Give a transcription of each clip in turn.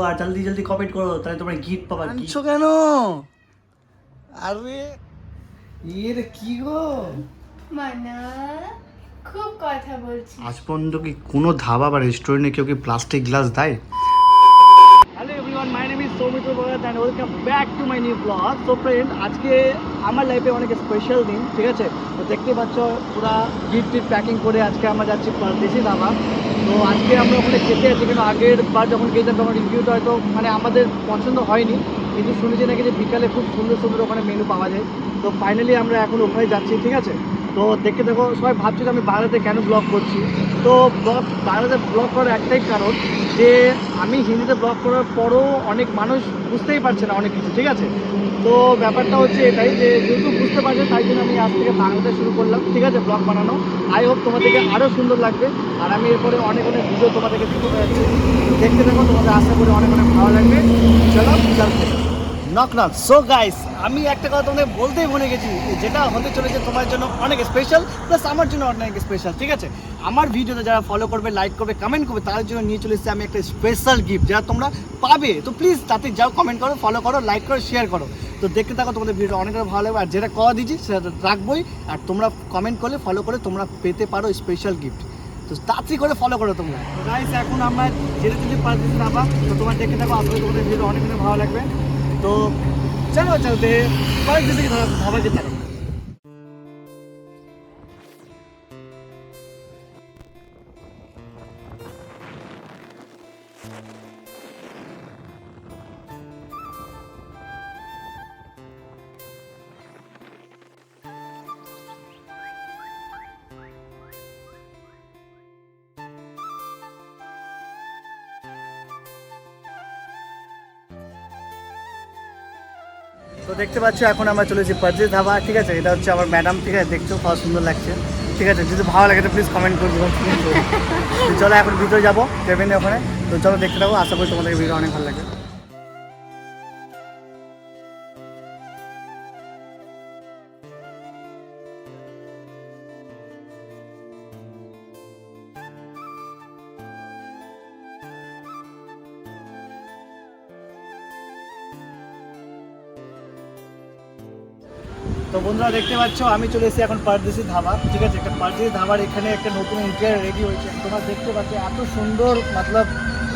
আর জলদি জলদি কমেন্ট করো, তাহলে তোমার গিফট পাবা। আনছো কেন? আরে এর কি গো মানা খুব কথা বলছি। আজ পর্যন্ত কি কোনো ধাবা বা রেস্টুরেন্টে কেউ কি প্লাস্টিক গ্লাস দেয়? Hello everyone, my name is Soumitra Bhagat and welcome back to my new blog. So friend, আজকে আমার লাইফে অনেক স্পেশাল দিন, ঠিক আছে? তো দেখতে পাচ্ছ পুরা গিফট প্যাকিং করে আজকে আমরা যাচ্ছি দেশি ধাবা। তো আজকে আমরা ওখানে খেতে আছি, কিন্তু আগের বার যখন গিয়েছিলাম তখন রিভিউটা হয়তো মানে আমাদের পছন্দ হয়নি, কিন্তু শুনেছি নাকি যে বিকালে খুব সুন্দর সুন্দর ওখানে মেনু পাওয়া যায়। তো ফাইনালি আমরা এখন ওখানে যাচ্ছি, ঠিক আছে? তো দেখতে দেখো, সবাই ভাবছি যে আমি বাংলাতে কেন ব্লগ করছি। তো বাংলাতে ব্লগ করার একটাই কারণ যে আমি হিন্দিতে ব্লগ করার পরও অনেক মানুষ বুঝতেই পারছে না অনেক কিছু, ঠিক আছে? তো ব্যাপারটা হচ্ছে এটাই যে যেহেতু বুঝতে পারছে, তাই জন্য আমি আজ থেকে বাংলাতে শুরু করলাম, ঠিক আছে, ব্লগ বানানো। আই হোপ তোমাদেরকে আরও সুন্দর লাগবে, আর আমি এরপরে অনেক অনেক ভিডিও তোমাদেরকে দিতে যাচ্ছি। দেখতে দেখো, তোমাদের আশা করি অনেক অনেক ভালো লাগবে। চলো চলতে নক নক। সো গাইস, আমি একটা কথা তোমাদের বলতেই ভুলে গেছি, যেটা হতে চলেছে তোমার জন্য অনেক স্পেশাল, প্লাস আমার জন্য অনেক স্পেশাল, ঠিক আছে? আমার ভিডিওতে যারা ফলো করবে, লাইক করবে, কমেন্ট করবে, তার জন্য নিয়ে চলে এসেছি আমি একটা স্পেশাল গিফট, যারা তোমরা পাবে। তো প্লিজ তাতে যাও, কমেন্ট করো, ফলো করো, লাইক করো, শেয়ার করো। তো দেখতে থাকো, তোমাদের ভিডিও অনেক ভালো লাগবে। আর যেটা কথা দিচ্ছি সেটা রাখবোই, আর তোমরা কমেন্ট করলে, ফলো করে তোমরা পেতে পারো স্পেশাল গিফট। তো তাড়াতাড়ি করে ফলো করো তোমরা। তো গাইস, এখন আমরা যেতে যেতে পারছি ধাবা। তো তোমার দেখতে থাকো, আসলে তোমাদের ভিডিও অনেক ভালো লাগবে। তো চলো চলতে পার্ক দিতে ধাবা যেতে থাকো। তো দেখতে পাচ্ছ, এখন আমরা চলেছি পারজেজ ধাবা, ঠিক আছে? এটা হচ্ছে আমার ম্যাডাম, ঠিক আছে? দেখতেও কত সুন্দর লাগছে, ঠিক আছে? যদি ভালো লাগে তো প্লিজ কমেন্ট করে দেবো। তো চলো এখন ভিতরে যাবো কেবিনে ওখানে। তো চলো দেখতে থাকো, আশা করি তোমাদের ভিডিও অনেক ভালো লাগে। তো বন্ধুরা দেখতে পাচ্ছ, আমি চলে এসেছি এখন পারদেশি ধাবা, ঠিক আছে? একটা পারদেশি ধাবার এখানে একটা নতুন ইন্টেরিয়ার রেডি হয়েছে। তোমরা দেখতে পাচ্ছ এত সুন্দর মতলব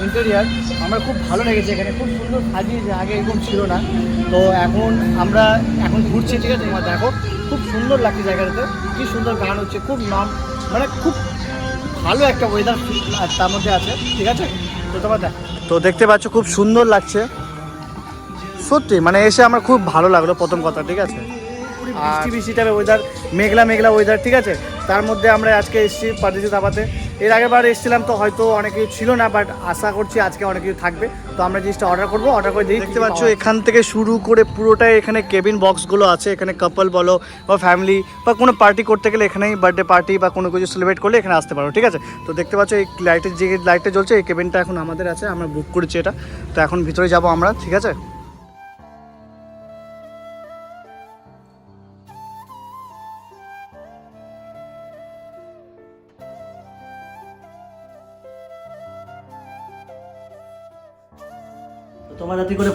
ইন্টেরিয়ার, আমার খুব ভালো লেগেছে। এখানে খুব সুন্দর সাজিয়েছে, আগে এরকম ছিল না। তো আমরা এখন ঘুরছি, ঠিক আছে? তোমরা দেখো, খুব সুন্দর লাগছে জায়গাটাতে, কি সুন্দর গান হচ্ছে, খুব মানে খুব ভালো একটা ওয়েদার তার মধ্যে আছে, ঠিক আছে? তো তোমরা দেখো, তো দেখতে পাচ্ছ খুব সুন্দর লাগছে সত্যি, মানে এসে আমার খুব ভালো লাগলো প্রথম কথা, ঠিক আছে? বৃষ্টি বৃষ্টি টাইপের ওয়েদার, মেঘলা মেঘলা ওয়েদার, ঠিক আছে? তার মধ্যে আমরা আজকে এসেছি পারদেশি ধাবাতে। এর আগেরবার এসেছিলাম তো হয়তো অনেক কিছু ছিল না, বাট আশা করছি আজকে অনেক কিছু থাকবে। তো আমরা জিনিসটা অর্ডার করবো, অর্ডার করে দেখতে পাচ্ছ এখান থেকে শুরু করে পুরোটাই এখানে কেবিন বক্সগুলো আছে। এখানে কাপল বলো বা ফ্যামিলি বা কোনো পার্টি করতে গেলে এখানেই, বার্থডে পার্টি বা কোনো কিছু সেলিব্রেট করলে এখানে আসতে পারো, ঠিক আছে? তো দেখতে পাচ্ছ এই লাইটের যে লাইটটা জ্বলছে, এই কেবিনটা এখন আমাদের আছে, আমরা বুক করেছি এটা। তো এখন ভিতরে যাবো আমরা, ঠিক আছে? তোমরা যাতে করে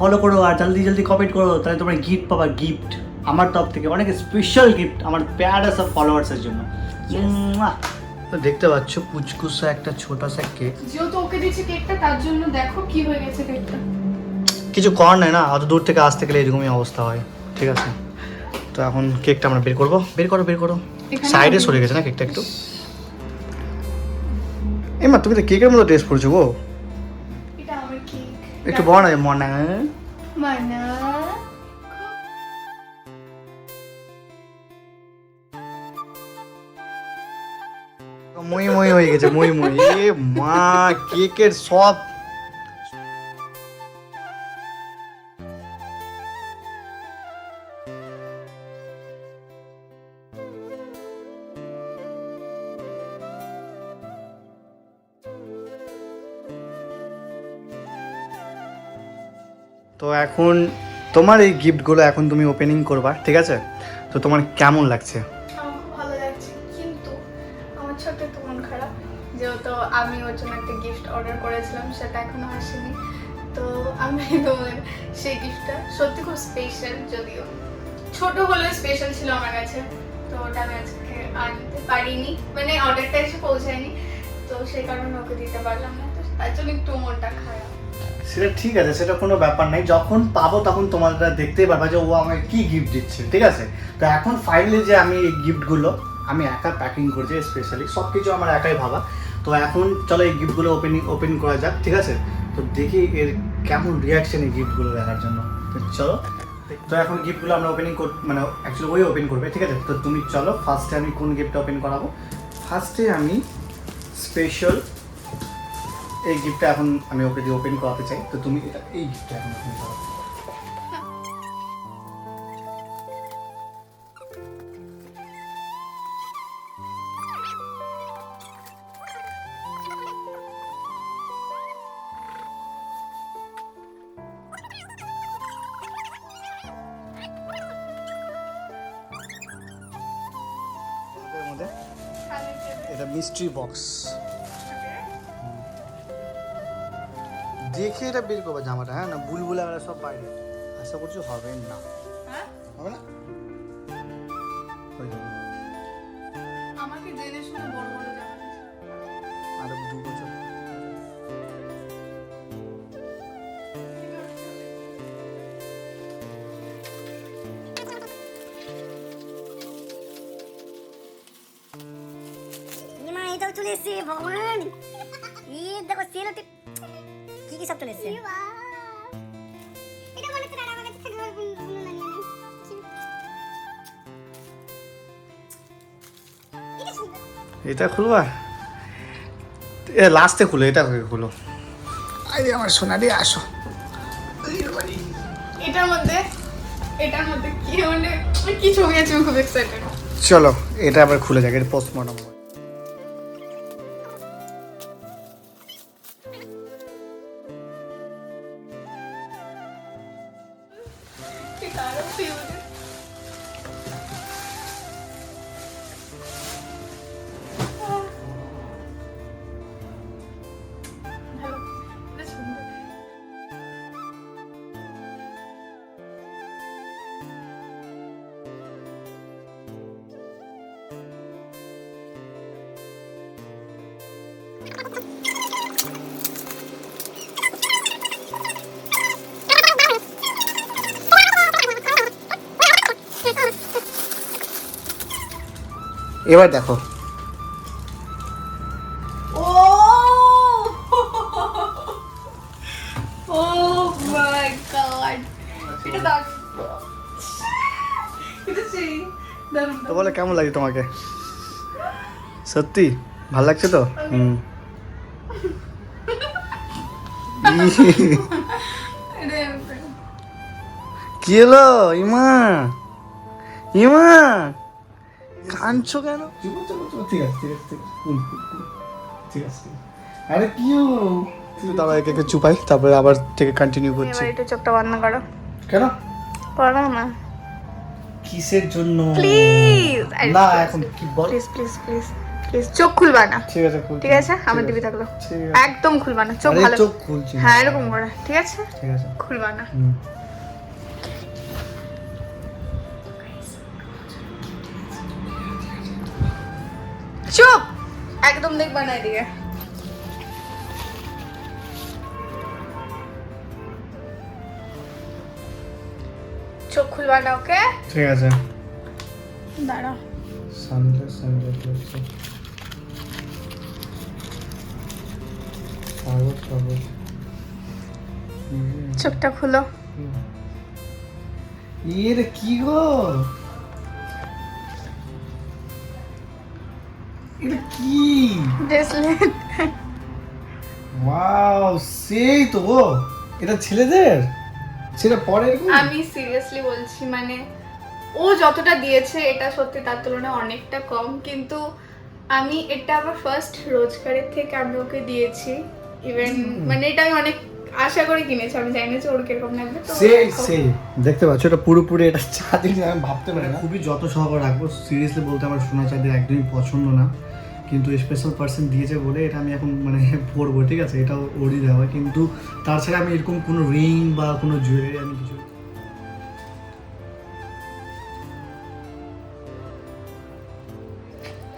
ফলো করো আর জলদি জলদি কমেন্ট করো, তাহলে তোমরা গিফট পাবা। গিফট আমার তরফ থেকে অনেক স্পেশাল গিফট আমার প্যারা সব ফলোয়ার্সের জন্য। তো দেখতে পাচ্ছ পুচকুসা একটা ছোটা কেক, যেহেতু ওকে দিয়েছে কেকটা, তার জন্য দেখো কি হয়ে গেছে কেকটা। কিছু করার নাই না, অত দূর থেকে আসতে গেলে এরকমই অবস্থা হয়, ঠিক আছে? তো এখন কেকটা আমরা বের করবো। বের করো। সাইডে সরে গেছে না কেকটা একটু। এমা তুমি তো কেকের মতো টেস্ট করছো গো। এটা আমার কেক, একটু বড় না মনে মানা মই হয়ে গেছে, মই এ মা, কেকের সব তো এখন তোমার এই গিফটগুলো এখন তুমি ওপেনিং করবা, ঠিক আছে? তো তোমার কেমন লাগছে? আমার খুব ভালো লাগছে, কিন্তু আমার ছোট্ট একটু মন খারাপ, যেহেতু আমি ওর জন্য একটা গিফট অর্ডার করেছিলাম, সেটা এখনো আসেনি। আমি তোমার সেই গিফটটা সত্যি খুব স্পেশাল, যদিও ছোট হলেও স্পেশাল ছিল আমার কাছে। তো ওটা আমি আজকে আনতে পারিনি, মানে অর্ডারটা এসে পৌঁছায়নি, তো সেই কারণে ওকে দিতে পারলাম না, তো তার জন্য একটু মনটা খারাপ। সেটা ঠিক আছে, সেটা কোনো ব্যাপার নাই। যখন পাবো তখন তোমরা দেখতেই পারবা যে ও আমাকে কি গিফট দিচ্ছে, ঠিক আছে? তো এখন ফাইনালি যে আমি এই গিফটগুলো আমি একা প্যাকিং করছি, স্পেশালি সব কিছু আমার একাই ভাবা। তো এখন চলো এই গিফটগুলো ওপেন করা যাক, ঠিক আছে? তো দেখি এর কেমন রিয়াকশন এই গিফটগুলো দেখার জন্য। তো চলো, তো এখন গিফটগুলো আমরা মানে অ্যাকচুয়ালি ওই ওপেন করবে, ঠিক আছে? তো তুমি চলো, ফার্স্টে আমি কোন গিফটটা ওপেন করাবো? ফার্স্টে আমি স্পেশাল এই গিফটটা এখন আমি ওকে দিয়ে ওপেন করাতে চাই। তো তুমি এই গিফটটা এখন ওপেন করো। এটা মিস্ট্রি বক্স, দেখে এটা বের করবো জামাটা, হ্যাঁ না বুলবুলে আমরা সব বাইরে, আশা করছি হবে না। হবে না? হয়ে যাবে। আমাকে জেনে শুনে বড় বড় জামা দিয়েছে। আর 2 বছর এটাও চলে এসছে ভগবান, দেখো সেল কি কি সব চলে এসছে। এটা খুলবা? এ লাস্টে খুলো, এটা খুলো। আরে আমার সোনা দিয়ে আসো। এটার মধ্যে কি মানে কি ছবি আছে, আমি খুব এক্সাইটেড। চলো এটা আবার খুলে যাক, এটা পোস্টমর্টম। এবার দেখো, ও ও মাই গড, এটা দারুণ, এটা সেই দারুণ। তো বলে কেমন লাগে তোমাকে? সত্যি ভালো লাগছে তো? কি হলো ইমা? ইমা কাঁদছো কেন? ঠিক আছে ঠিক আছে। আরে কি তারপর একে চুপাই, তারপরে আবার থেকে কন্টিনিউ করছি। এবার একটু চোখটা বন্ধ করো। কেন? করো না কিসের জন্য? প্লিজ, না এখন কি বল? প্লিজ প্লিজ প্লিজ প্লিজ, চোখ খুলবা না, ঠিক আছে ঠিক আছে? আমার দিবি থাকলো, একদম খুলবা না, চোখ ভালো, চোখ খুলছি। হ্যাঁ এরকম করে, ঠিক আছে? ঠিক আছে, খুলবা না। চুপ, একদম দেখবা না এদিকে। চোখ খুলবা না, ওকে? ঠিক আছে। দাঁড়াও, সানগ্লাস চোখটা খুলো। এর কি গো? এটা কি? ব্রেসলেট। ওয়াও, সেই তো গো। এটা ছেলেদের? ছেলে পরে এরকম? আমি সিরিয়াসলি বলছি, মানে ও যতটা দিয়েছে এটা সত্যি তার তুলনায় অনেকটা কম, কিন্তু আমি এটা আমার ফার্স্ট রোজগারের থেকে আমি ওকে দিয়েছি। ইভেন মানে এটা আমি অনেক আশা করে কিনেছি, আমি জানি না যে ওর কিরকম লাগবে। তো সেই দেখতে পাচ্ছ, এটা পুরোপুরি এটা চাঁদি, আমি ভাবতে পারি না। খুবই যত সহকারে রাখবো। সিরিয়াসলি বলতে আমার সোনা চাঁদি একদমই পছন্দ না, কিন্তু স্পেশাল পার্সন দিয়েছে বলে এটা আমি এখন মানে পরবো, ঠিক আছে? এটাও ওরই দেওয়া, কিন্তু তাছাড়া আমি এরকম কোনো রিং বা কোনো জুয়েলারি আমি কিছু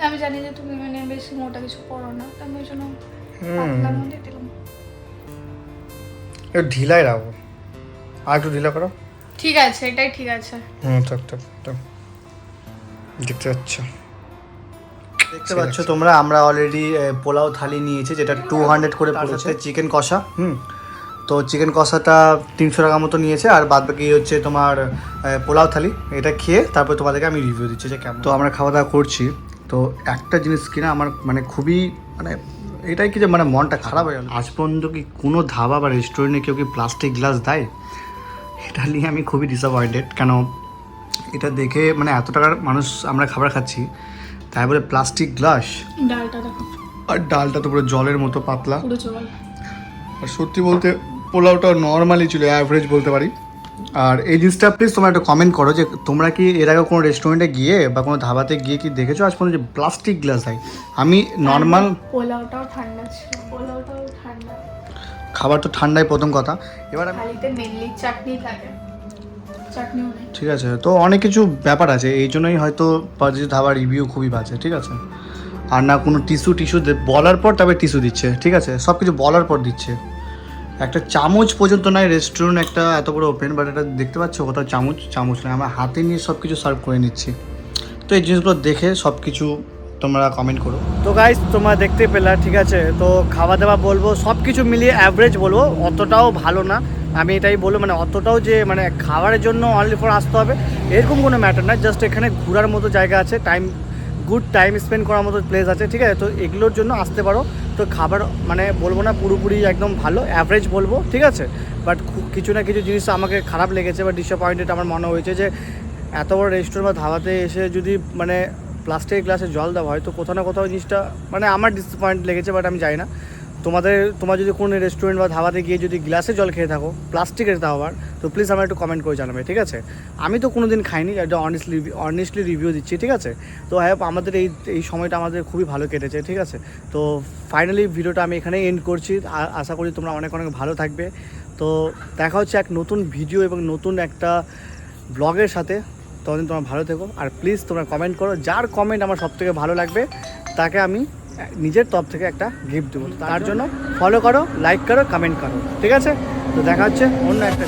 আমি জানি যে তুমি মানে বেশি মোটা কিছু পরো না, তো আমি ওই জন্য পাতলার মধ্যে দিলাম। একটু ঢিলাই রাখবো, আর একটু ঢিলা করো। ঠিক আছে, এটাই ঠিক আছে। থাক দেখতে পাচ্ছ তোমরা, আমরা অলরেডি পোলাও থালি নিয়েছি যেটা 200 করে পড়েছে। চিকেন কষা, তো চিকেন কষাটা 300 টাকা মতো নিয়েছে, আর বাদ বাকি হচ্ছে তোমার পোলাও থালি। এটা খেয়ে তারপর তোমাদেরকে আমি রিভিউ দিচ্ছি যে কেমন। তো আমরা খাওয়া দাওয়া করছি, তো একটা জিনিস কিনা আমার মানে খুবই মানে এটাই কি যে মানে মনটা খারাপ হয়ে গেল। আজ পর্যন্ত কি কোনো ধাবা বা রেস্টুরেন্টে কেউ কি প্লাস্টিক গ্লাস দেয়? এটা নিয়ে আমি খুবই ডিসঅ্যাপয়েন্টেড। কেন এটা দেখে মানে এত টাকার মানুষ আমরা খাবার খাচ্ছি, তাই বলে প্লাস্টিক গ্লাস, ডালটা দেখো, আর ডালটা তো পুরো জলের মতো পাতলা। পুরো জল। আর সত্যি বলতে পোলাওটা নর্মালি ছিল, অ্যাভারেজ বলতে পারি। আর এই জিনিসটা প্লিজ তোমরা একটা কমেন্ট করো যে তোমরা কি এর আগে কোনো রেস্টুরেন্টে গিয়ে বা কোনো ধাবাতে গিয়ে কি দেখেছো আজ পর্যন্ত যে প্লাস্টিক গ্লাস দেয়? আমি নর্মাল পোলাওটাও ঠান্ডা ছিল, পোলাওটাও ঠান্ডা। খাবার তো ঠান্ডাই প্রথম কথা। এবার আমি থালিতে মেনলি চাটনি থাকে, চাটনিও নেই। ঠিক আছে, তো অনেক কিছু ব্যাপার আছে, এই জন্যই হয়তো পারজিত ধাবার রিভিউ খুবই বাজে, ঠিক আছে? আর না কোনো টিস্যু বলার পর তবে টিস্যু দিচ্ছে, ঠিক আছে? সব কিছু বলার পর দিচ্ছে। একটা চামচ পর্যন্ত নয়, রেস্টুরেন্ট একটা এত বড় ওপেন, বাট এটা দেখতে পাচ্ছ কোথাও চামচ নয়, আমরা হাতে নিয়ে সব কিছু সার্ভ করে নিচ্ছি। তো এই জিনিসগুলো দেখে সব কিছু তোমরা কমেন্ট করো। তো গাইস তোমরা দেখতে পেলা, ঠিক আছে? তো খাওয়া দাওয়া বলবো সব কিছু মিলিয়ে অ্যাভারেজ বলবো, অতটাও ভালো না। আমি এটাই বলবো, মানে অতটাও যে মানে খাবারের জন্য অনলি ফর আসতে হবে এরকম কোনো ম্যাটার না। জাস্ট এখানে ঘোরার মতো জায়গা আছে, গুড টাইম স্পেন্ড করার মতো প্লেস আছে, ঠিক আছে? তো এগুলোর জন্য আসতে পারো। তো খাবার মানে বলবো না পুরোপুরি একদম ভালো, অ্যাভারেজ বলবো, ঠিক আছে? বাট কিছু না কিছু জিনিস আমাকে খারাপ লেগেছে বা ডিসঅ্যাপয়েন্টেড আমার মনে হয়েছে যে এত বড় রেস্টুরেন্ট বা ধাবাতে এসে যদি মানে প্লাস্টিক গ্লাসে জল দেওয়া হয়, তো কোথাও না কোথাও জিনিসটা মানে আমার ডিসঅ্যাপয়েন্ট লেগেছে। বাট আমি জানি না তোমার যদি কোনো রেস্টুরেন্ট বা ধাবাতে গিয়ে যদি গ্লাসে জল খেয়ে থাকো, প্লাস্টিকের তাও আবার, তো প্লিজ আমার একটু কমেন্ট করে জানাবে, ঠিক আছে? আমি তো কোনো দিন খাইনি, এটা অনেস্টলি রিভিউ দিচ্ছি, ঠিক আছে? তো হ্যাঁ, আমাদের এই সময়টা আমাদের খুবই ভালো কেটেছে, ঠিক আছে? তো ফাইনালি ভিডিওটা আমি এখানেই এন্ড করছি। আশা করি তোমরা অনেক অনেক ভালো থাকবে। তো দেখা হচ্ছে এক নতুন ভিডিও এবং নতুন একটা ব্লগের সাথে। ততদিন তোমরা ভালো থেকো, আর প্লিজ তোমরা কমেন্ট করো, যার কমেন্ট আমার সবথেকে ভালো লাগবে তাকে আমি নিজের তরফ থেকে একটা গিফট দেবো। তার জন্য ফলো করো, লাইক করো, কমেন্ট করো, ঠিক আছে? তো দেখা হচ্ছে অন্য একটা